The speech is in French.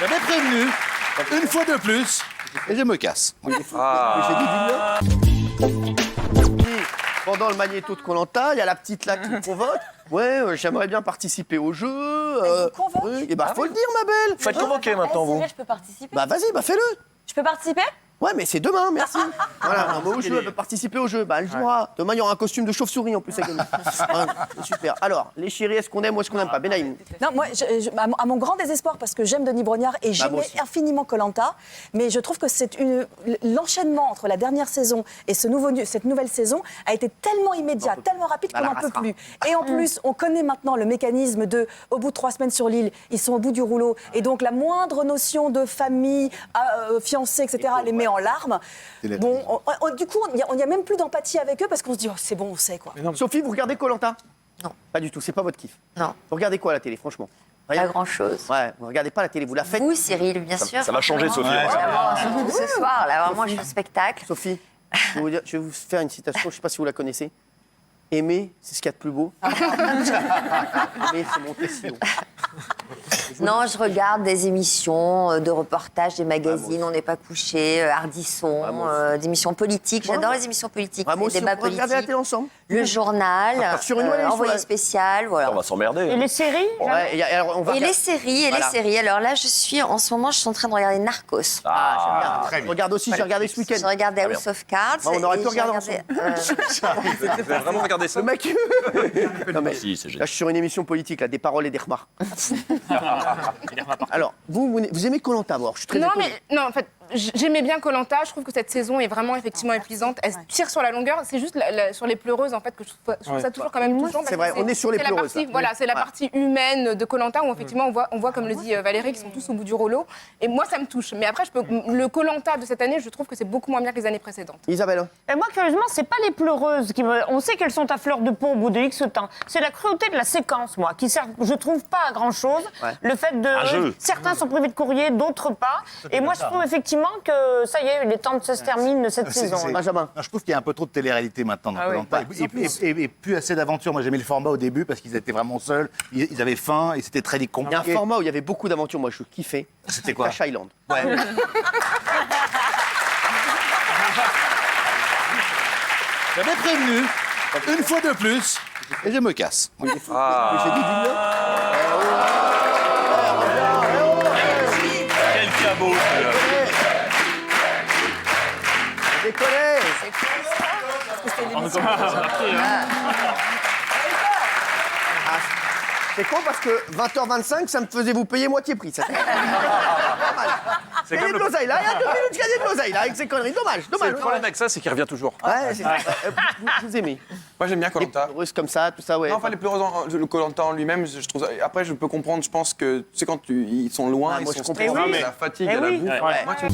J'avais prévenu, une fois de plus, et je me casse. Pendant le magnéto de Koh-Lanta, il y a la petite là qui me convoque. Ouais, j'aimerais bien participer au jeu. convoque Et bah, faut le dire, ma belle. Faut être convoqué maintenant, vous. Je peux participer. Bah, vas-y, bah, fais-le. Je peux participer? Ouais, mais c'est demain, merci. Voilà, un au jeu, elle peut participer au jeu. Bah, elle jouera. Demain, il y aura un costume de chauve-souris en plus avec elle. Ouais, super. Alors, les chéris, est-ce qu'on aime ou est-ce qu'on n'aime pas? Benaïm. Non, moi, à mon grand désespoir, parce que j'aime Denis Brognard et moi j'aimais aussi. infiniment Koh-Lanta, mais je trouve que l'enchaînement entre la dernière saison et cette nouvelle saison a été tellement immédiat, tellement rapide qu'on n'en peut plus. Et en plus, on connaît maintenant le mécanisme de, au bout de 3 semaines sur l'île, ils sont au bout du rouleau, et donc la moindre notion de famille, fiancé, etc., les met en larmes. Bon, du coup, on n'y a même plus d'empathie avec eux parce qu'on se dit, oh, c'est bon, on sait quoi. Sophie, vous regardez Koh-Lanta? Non. Pas du tout, c'est pas votre kiff. Non, Vous regardez quoi à la télé, franchement? pas grand-chose. Ouais, vous regardez pas la télé, vous la faites. Vous, Cyril, bien sûr. Ça va changer, Sophie. Surtout ce soir, là, vraiment, je suis au spectacle. Sophie, je vais vous faire une citation, je sais pas si vous la connaissez. Aimer, c'est ce qu'il y a de plus beau. Aimer, c'est monter si haut. Non, je regarde des émissions de reportages, des magazines, On n'est pas couché, Ardisson, des émissions politiques. J'adore les émissions politiques, Moi les aussi, débats on pourrait regarder la politiques. télé ensemble. Le journal, Sur une nouvelle émission, envoyé là. spécial, voilà. On va s'emmerder. Et les séries Ouais, alors, on va Et les séries, Voilà. Alors là, je suis en ce moment en train de regarder Narcos. Très bien. Regarde aussi, j'ai regardé ce Je week-end. regardais House of Cards. Bah, on aurait pu et j'ai regarder Vous avez vraiment regardé ça? Le mec. Non, mais, Si, c'est là, génial. je suis sur une émission politique, là, des paroles et des remarques. Alors, vous aimez Koh-Lanta, voir? Je suis très Non, étonné. mais non, en fait, j'aimais bien Koh-Lanta. Je trouve que cette saison est vraiment effectivement épuisante. Elle tire sur la longueur. C'est juste sur les pleureuses, en fait, que je trouve ça toujours quand même touchant. C'est vrai, on est sur les pleureuses, là. Voilà, c'est la partie humaine de Koh-Lanta où effectivement on voit, comme le dit Valérie, qu'ils sont tous au bout du rouleau. Et moi, ça me touche. Mais après, le Koh-Lanta de cette année, je trouve que c'est beaucoup moins bien que les années précédentes. Isabelle? Et moi, curieusement, c'est pas les pleureuses qui me... On sait qu'elles sont à fleur de peau au bout de X temps. C'est la cruauté de la séquence, moi, qui sert, je trouve, pas à grand-chose. Ouais. Le fait de... jeu. Certains sont privés de courrier, d'autres pas. Et moi, je trouve effectivement que ça y est, les temps se terminent de cette saison. Benjamin? Non, je trouve qu'il y a un peu trop de télé-réalité maintenant dans Ah oui. Koh-Lanta. Et plus assez d'aventures. Moi, j'aimais le format au début parce qu'ils étaient vraiment seuls. Ils avaient faim et c'était très Il y a un compliqué. format où il y avait beaucoup d'aventures, moi je kiffais. C'était quoi? Cash Island. Ouais. J'avais prévenu, une fois de plus, et je me casse. J'ai dit du bien. Quel cabot, celui-là. Décollez. C'est con parce que 20h25, ça me faisait vous payer moitié prix. Ça. Il y a de l'oseille là, il y a 2 minutes qu'il y a de l'oseille là, avec ces conneries. Dommage. Le problème avec ça, c'est qu'il revient toujours. Ouais, c'est ça. Vous aimez Moi j'aime bien Koh-Lanta. Russe comme ça, tout ça, ouais. Non, pas les pleureuses, le Koh-Lanta en lui-même, je trouve ça... Après, je peux comprendre, je pense que, tu sais, quand ils sont loin, Ouais, ils moi, sont je comprends. stressés, Eh oui. la fatigue, Eh la oui. bouffe. Ouais. Moi, tu-